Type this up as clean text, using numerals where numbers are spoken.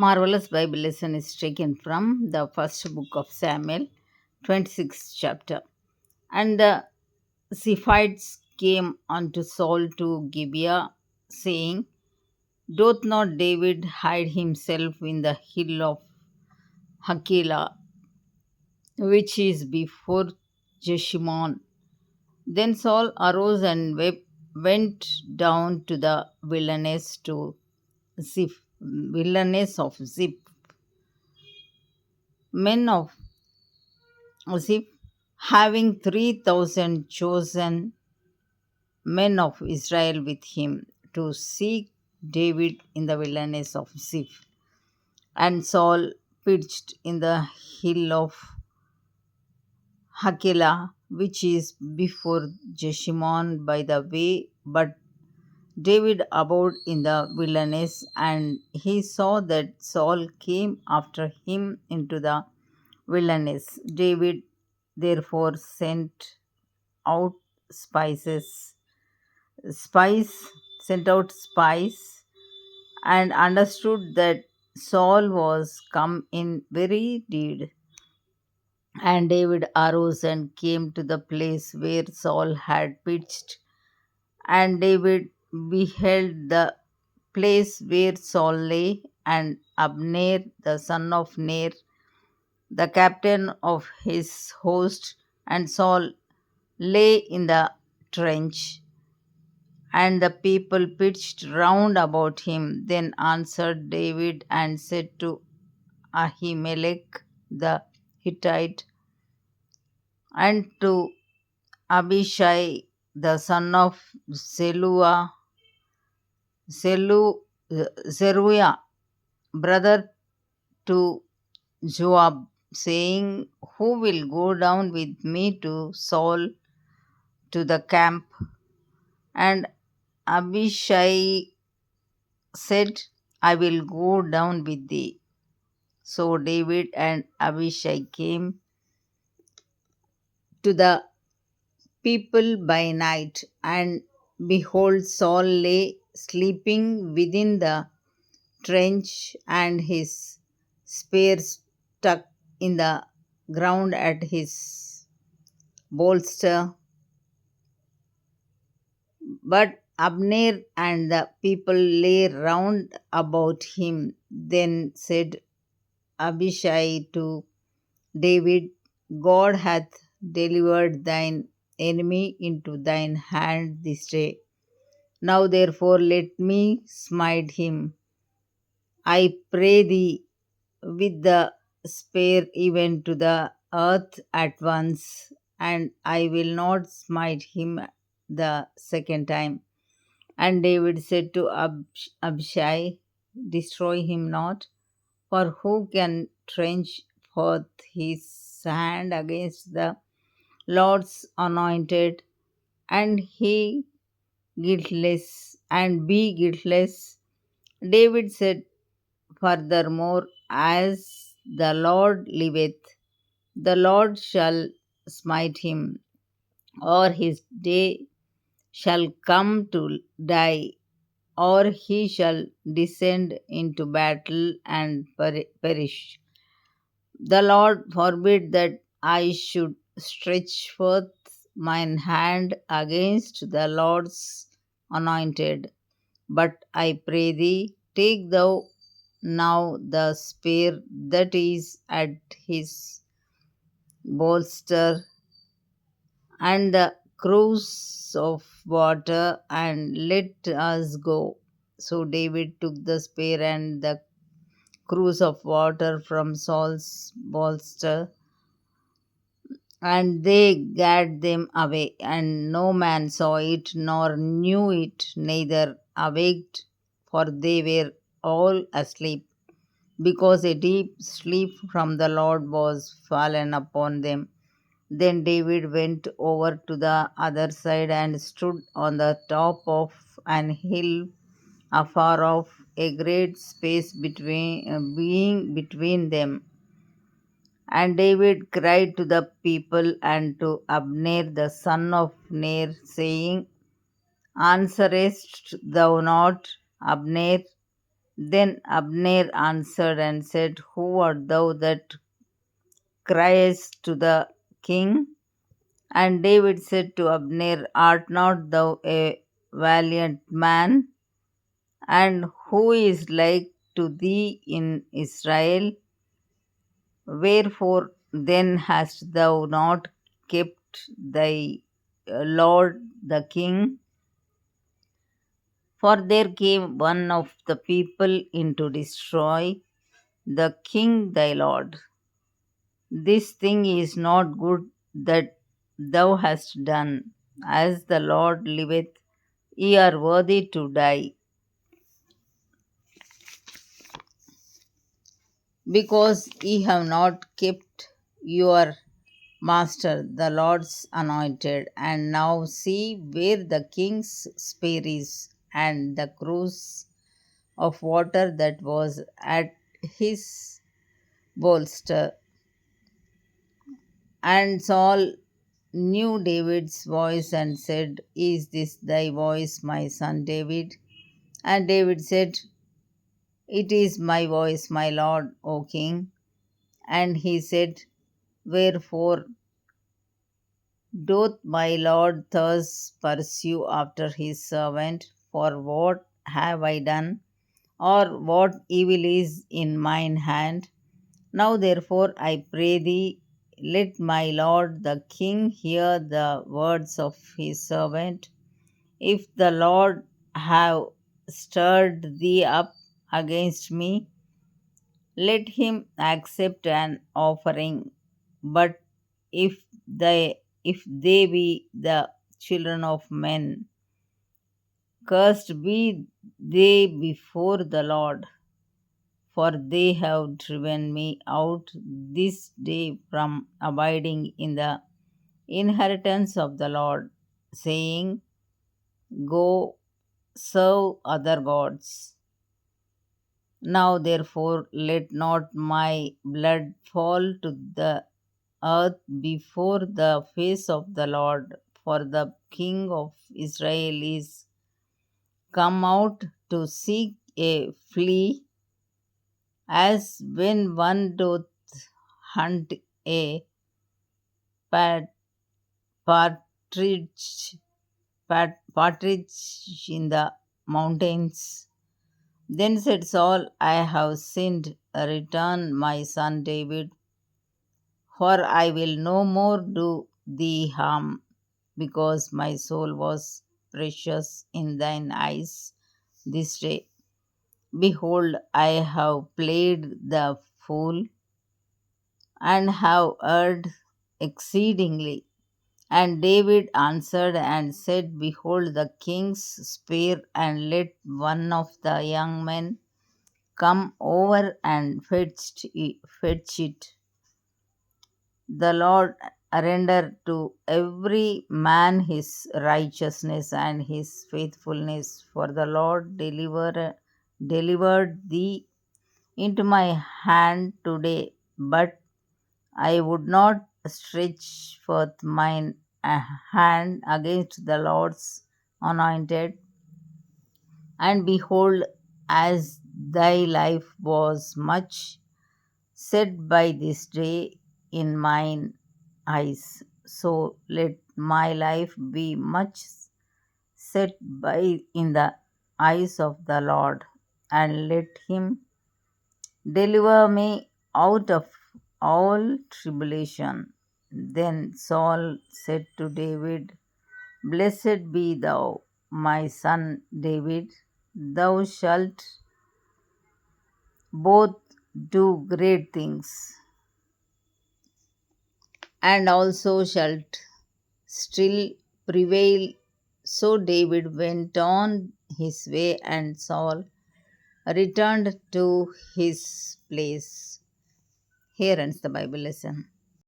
Marvelous Bible lesson is taken from the first book of Samuel, 26th chapter. And the Ziphites came unto Saul to Gibeah, saying, Doth not David hide himself in the hill of Hakilah, which is before Jeshimon? Then Saul arose and went down to the wilderness of Ziph. Men of Ziph, having 3,000 chosen men of Israel with him to seek David in the wilderness of Ziph. And Saul pitched in the hill of Hakilah, which is before Jeshimon by the way, but David abode in the wilderness, and he saw that Saul came after him into the wilderness. David therefore sent out spices spies sent out spies and understood that Saul was come in very deed. And David arose and came to the place where Saul had pitched. And David beheld the place where Saul lay, and Abner the son of Ner, the captain of his host, and Saul lay in the trench. And the people pitched round about him. Then answered David and said to Ahimelech the Hittite and to Abishai the son of Zelu, Zeruiah, brother to Joab, saying, Who will go down with me to Saul to the camp? And Abishai said, I will go down with thee. So David and Abishai came to the people by night, and behold, Saul lay sleeping within the trench, and his spear stuck in the ground at his bolster. But Abner and the people lay round about him. Then said Abishai to David, God hath delivered thine enemy into thine hand this day. Now therefore let me smite him, I pray thee, with the spear even to the earth at once, and I will not smite him the second time. And David said to Abishai, Destroy him not, for who can trench forth his hand against the Lord's anointed, and he guiltless, and be guiltless? David said furthermore, As the Lord liveth, the Lord shall smite him, or his day shall come to die, or he shall descend into battle and perish. The Lord forbid that I should stretch forth mine hand against the Lord's anointed. But I pray thee, take thou now the spear that is at his bolster, and the cruse of water, and let us go. So David took the spear and the cruse of water from Saul's bolster, and they gat them away, and no man saw it, nor knew it, neither awaked, for they were all asleep, because a deep sleep from the Lord was fallen upon them. Then David went over to the other side and stood on the top of an hill afar off, a great space being between them. And David cried to the people and to Abner the son of Ner, saying, Answerest thou not, Abner? Then Abner answered and said, who art thou that criest to the king? And David said to Abner, art not thou a valiant man? And who is like to thee in Israel? Wherefore then hast thou not kept thy lord the king? For there came one of the people in to destroy the king thy lord. This thing is not good that thou hast done. As the Lord liveth, ye are worthy to die, because ye have not kept your master, the Lord's anointed. And now see where the king's spear is, and the cruse of water that was at his bolster. And Saul knew David's voice and said, is this thy voice, my son David? And David said, it is my voice, my lord, O king. And he said, wherefore doth my lord thus pursue after his servant? For what have I done? Or what evil is in mine hand? Now therefore I pray thee, let my lord the king hear the words of his servant. If the Lord have stirred thee up against me, let him accept an offering. But if they be the children of men, cursed be they before the Lord, for they have driven me out this day from abiding in the inheritance of the Lord, saying, go serve other gods. Now therefore let not my blood fall to the earth before the face of the Lord, for the king of Israel is come out to seek a flea, as when one doth hunt a pat- partridge, partridge in the mountains. Then said Saul, I have sinned. Return, my son David, for I will no more do thee harm, because my soul was precious in thine eyes this day. Behold, I have played the fool, and have erred exceedingly. And David answered and said, behold, the king's spear, and let one of the young men come over and fetch it. The Lord render to every man his righteousness and his faithfulness, for the Lord delivered thee into my hand today. But I would not stretch forth mine hand against the Lord's anointed. And behold, as thy life was much set by this day in mine eyes, so let my life be much set by in the eyes of the Lord, and let him deliver me out of all tribulation. Then Saul said to David, blessed be thou, my son David, thou shalt both do great things, and also shalt still prevail. So David went on his way, and Saul returned to his place. Here ends the Bible lesson.